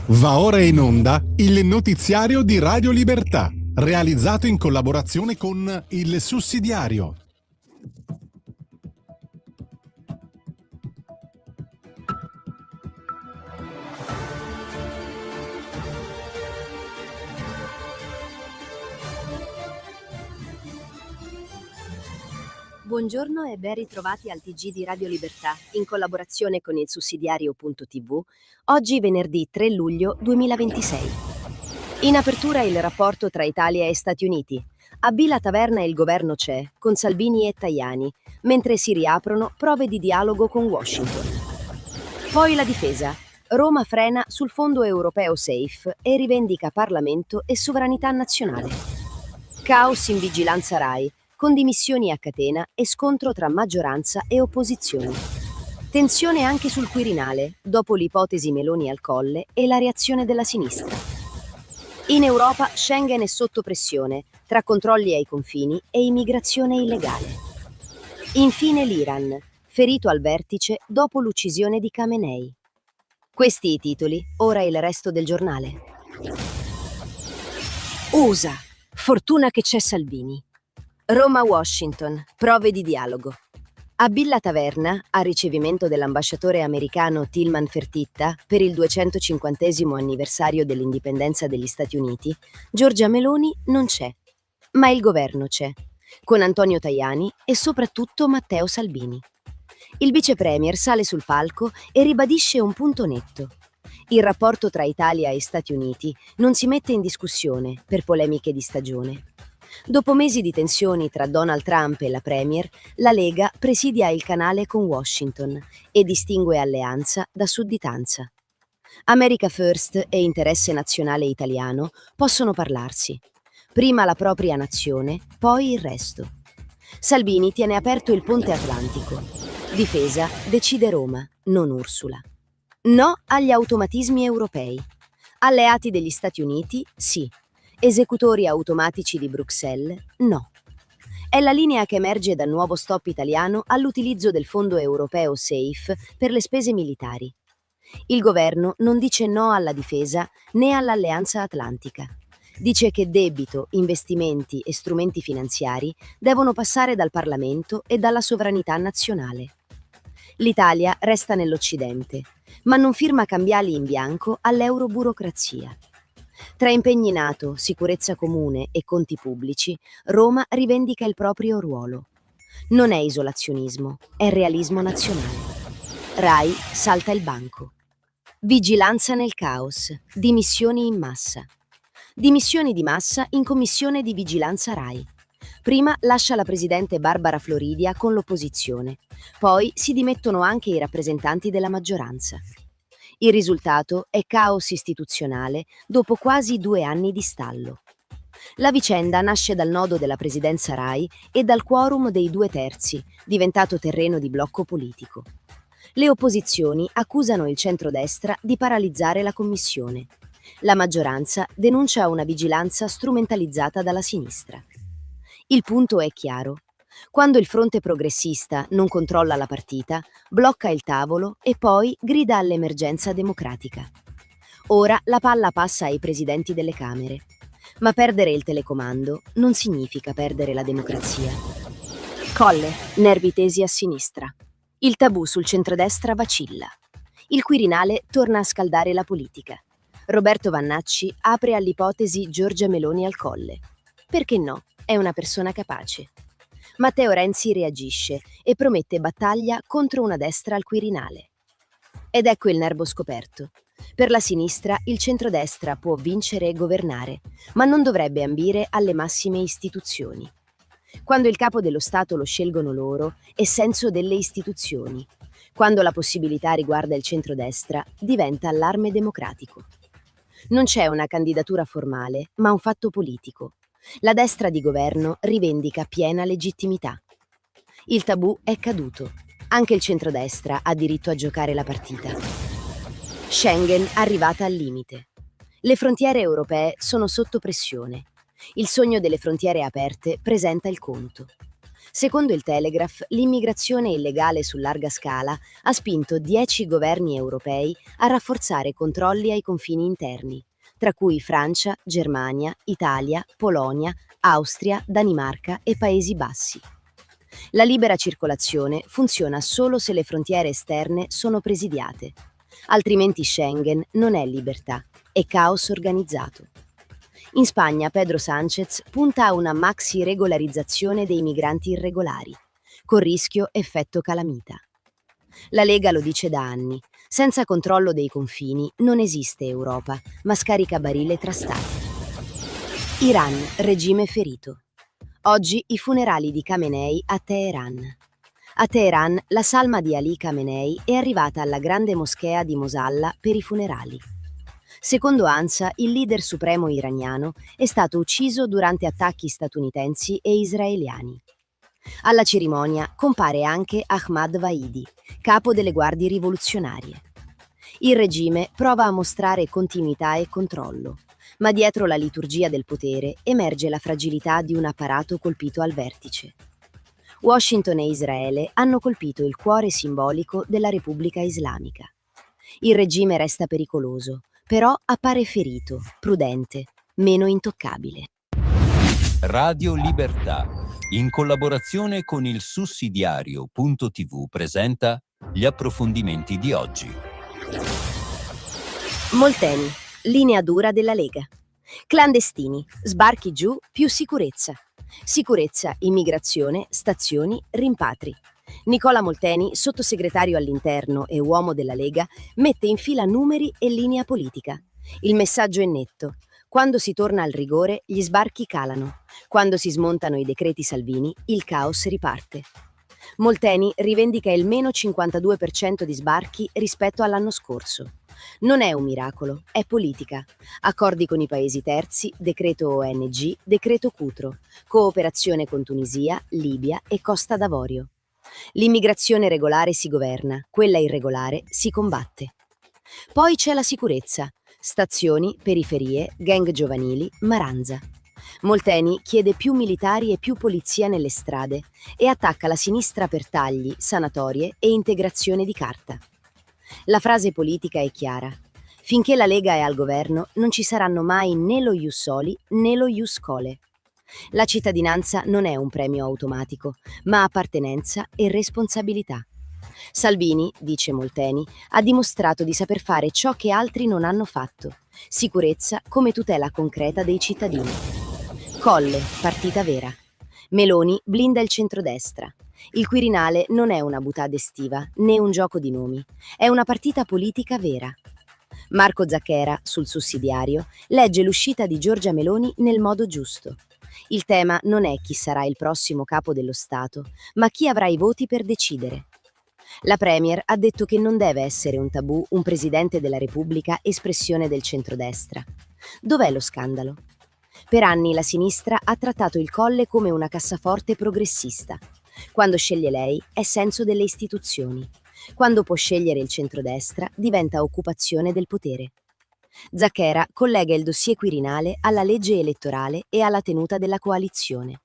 Va ora in onda il notiziario di Radio Libertà, realizzato in collaborazione con Il Sussidiario. Buongiorno e ben ritrovati al TG di Radio Libertà, in collaborazione con il sussidiario.tv, oggi venerdì 3 luglio 2026. In apertura il rapporto tra Italia e Stati Uniti. A La Taverna il governo c'è, con Salvini e Tajani, mentre si riaprono prove di dialogo con Washington. Poi la difesa. Roma frena sul fondo europeo SAFE e rivendica Parlamento e sovranità nazionale. Caos in vigilanza RAI, con dimissioni a catena e scontro tra maggioranza e opposizioni. Tensione anche sul Quirinale, dopo l'ipotesi Meloni al Colle e la reazione della sinistra. In Europa Schengen è sotto pressione, tra controlli ai confini e immigrazione illegale. Infine l'Iran, ferito al vertice dopo l'uccisione di Khamenei. Questi i titoli, ora il resto del giornale. USA, fortuna che c'è Salvini. Roma-Washington, prove di dialogo. A La Taverna, a ricevimento dell'ambasciatore americano Tilman Fertitta per il 250° anniversario dell'indipendenza degli Stati Uniti, Giorgia Meloni non c'è, ma il governo c'è, con Antonio Tajani e soprattutto Matteo Salvini. Il vice premier sale sul palco e ribadisce un punto netto. Il rapporto tra Italia e Stati Uniti non si mette in discussione per polemiche di stagione. Dopo mesi di tensioni tra Donald Trump e la Premier, la Lega presidia il canale con Washington e distingue alleanza da sudditanza. America First e interesse nazionale italiano possono parlarsi. Prima la propria nazione, poi il resto. Salvini tiene aperto il ponte atlantico. Difesa decide Roma, non Ursula. No agli automatismi europei. Alleati degli Stati Uniti, sì. Esecutori automatici di Bruxelles, no. È la linea che emerge dal nuovo stop italiano all'utilizzo del fondo europeo SAFE per le spese militari. Il governo non dice no alla difesa né all'Alleanza Atlantica. Dice che debito, investimenti e strumenti finanziari devono passare dal Parlamento e dalla sovranità nazionale. L'Italia resta nell'Occidente, ma non firma cambiali in bianco all'euroburocrazia. Tra impegni NATO, sicurezza comune e conti pubblici, Roma rivendica il proprio ruolo. Non è isolazionismo, è realismo nazionale. RAI salta il banco. Vigilanza nel caos, dimissioni in massa. Dimissioni di massa in commissione di vigilanza RAI. Prima lascia la presidente Barbara Floridia con l'opposizione, poi si dimettono anche i rappresentanti della maggioranza. Il risultato è caos istituzionale dopo quasi 2 anni di stallo. La vicenda nasce dal nodo della presidenza RAI e dal quorum dei 2/3, diventato terreno di blocco politico. Le opposizioni accusano il centrodestra di paralizzare la commissione. La maggioranza denuncia una vigilanza strumentalizzata dalla sinistra. Il punto è chiaro. Quando il fronte progressista non controlla la partita, blocca il tavolo e poi grida all'emergenza democratica. Ora la palla passa ai presidenti delle Camere. Ma perdere il telecomando non significa perdere la democrazia. Colle, nervi tesi a sinistra. Il tabù sul centrodestra vacilla. Il Quirinale torna a scaldare la politica. Roberto Vannacci apre all'ipotesi Giorgia Meloni al Colle. Perché no? È una persona capace. Matteo Renzi reagisce e promette battaglia contro una destra al Quirinale. Ed ecco il nervo scoperto. Per la sinistra il centrodestra può vincere e governare, ma non dovrebbe ambire alle massime istituzioni. Quando il capo dello Stato lo scelgono loro, è senso delle istituzioni. Quando la possibilità riguarda il centrodestra, diventa allarme democratico. Non c'è una candidatura formale, ma un fatto politico. La destra di governo rivendica piena legittimità. Il tabù è caduto. Anche il centrodestra ha diritto a giocare la partita. Schengen arrivata al limite. Le frontiere europee sono sotto pressione. Il sogno delle frontiere aperte presenta il conto. Secondo il Telegraph, l'immigrazione illegale su larga scala ha spinto 10 governi europei a rafforzare controlli ai confini interni, tra cui Francia, Germania, Italia, Polonia, Austria, Danimarca e Paesi Bassi. La libera circolazione funziona solo se le frontiere esterne sono presidiate, altrimenti Schengen non è libertà, è caos organizzato. In Spagna Pedro Sánchez punta a una maxi regolarizzazione dei migranti irregolari, con rischio effetto calamita. La Lega lo dice da anni: senza controllo dei confini non esiste Europa, ma scaricabarile tra stati. Iran, regime ferito. Oggi i funerali di Khamenei a Teheran. A Teheran la salma di Ali Khamenei è arrivata alla grande moschea di Mosalla per i funerali. Secondo ANSA, il leader supremo iraniano è stato ucciso durante attacchi statunitensi e israeliani. Alla cerimonia compare anche Ahmad Vahidi, capo delle guardie rivoluzionarie. Il regime prova a mostrare continuità e controllo, ma dietro la liturgia del potere emerge la fragilità di un apparato colpito al vertice. Washington e Israele hanno colpito il cuore simbolico della Repubblica Islamica. Il regime resta pericoloso, però appare ferito, prudente, meno intoccabile. Radio Libertà, in collaborazione con il sussidiario.tv, presenta gli approfondimenti di oggi. Molteni, linea dura della Lega. Clandestini, sbarchi giù, più sicurezza. Sicurezza, immigrazione, stazioni, rimpatri. Nicola Molteni, sottosegretario all'interno e uomo della Lega, mette in fila numeri e linea politica. Il messaggio è netto: quando si torna al rigore, gli sbarchi calano. Quando si smontano i decreti Salvini, il caos riparte. Molteni rivendica il meno 52% di sbarchi rispetto all'anno scorso. Non è un miracolo, è politica. Accordi con i paesi terzi, decreto ONG, decreto Cutro, cooperazione con Tunisia, Libia e Costa d'Avorio. L'immigrazione regolare si governa, quella irregolare si combatte. Poi c'è la sicurezza: stazioni, periferie, gang giovanili, Maranza. Molteni chiede più militari e più polizia nelle strade e attacca la sinistra per tagli, sanatorie e integrazione di carta. La frase politica è chiara: finché la Lega è al governo non ci saranno mai né lo Ius Soli né lo Ius Scholae. La cittadinanza non è un premio automatico, ma appartenenza e responsabilità. Salvini, dice Molteni, ha dimostrato di saper fare ciò che altri non hanno fatto: sicurezza come tutela concreta dei cittadini. Colle, partita vera. Meloni blinda il centrodestra. Il Quirinale non è una boutade estiva, né un gioco di nomi. È una partita politica vera. Marco Zacchera, sul sussidiario, legge l'uscita di Giorgia Meloni nel modo giusto. Il tema non è chi sarà il prossimo capo dello Stato, ma chi avrà i voti per decidere. La Premier ha detto che non deve essere un tabù un Presidente della Repubblica espressione del centrodestra. Dov'è lo scandalo? Per anni la sinistra ha trattato il Colle come una cassaforte progressista. Quando sceglie lei è senso delle istituzioni. Quando può scegliere il centrodestra diventa occupazione del potere. Zacchera collega il dossier Quirinale alla legge elettorale e alla tenuta della coalizione.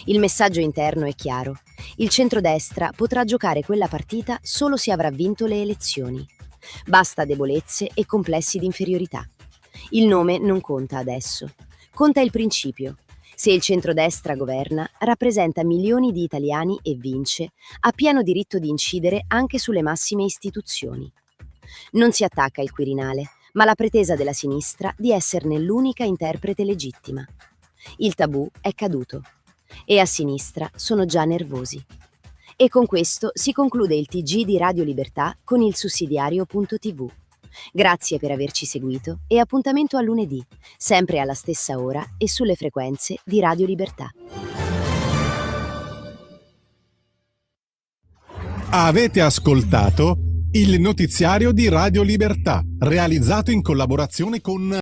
Il messaggio interno è chiaro: il centrodestra potrà giocare quella partita solo se avrà vinto le elezioni. Basta debolezze e complessi di inferiorità. Il nome non conta adesso. Conta il principio. Se il centrodestra governa, rappresenta milioni di italiani e vince, ha pieno diritto di incidere anche sulle massime istituzioni. Non si attacca il Quirinale, ma la pretesa della sinistra di esserne l'unica interprete legittima. Il tabù è caduto e a sinistra sono già nervosi. E con questo si conclude il TG di Radio Libertà con il sussidiario.tv. Grazie per averci seguito e appuntamento a lunedì, sempre alla stessa ora e sulle frequenze di Radio Libertà. Avete ascoltato il notiziario di Radio Libertà, realizzato in collaborazione con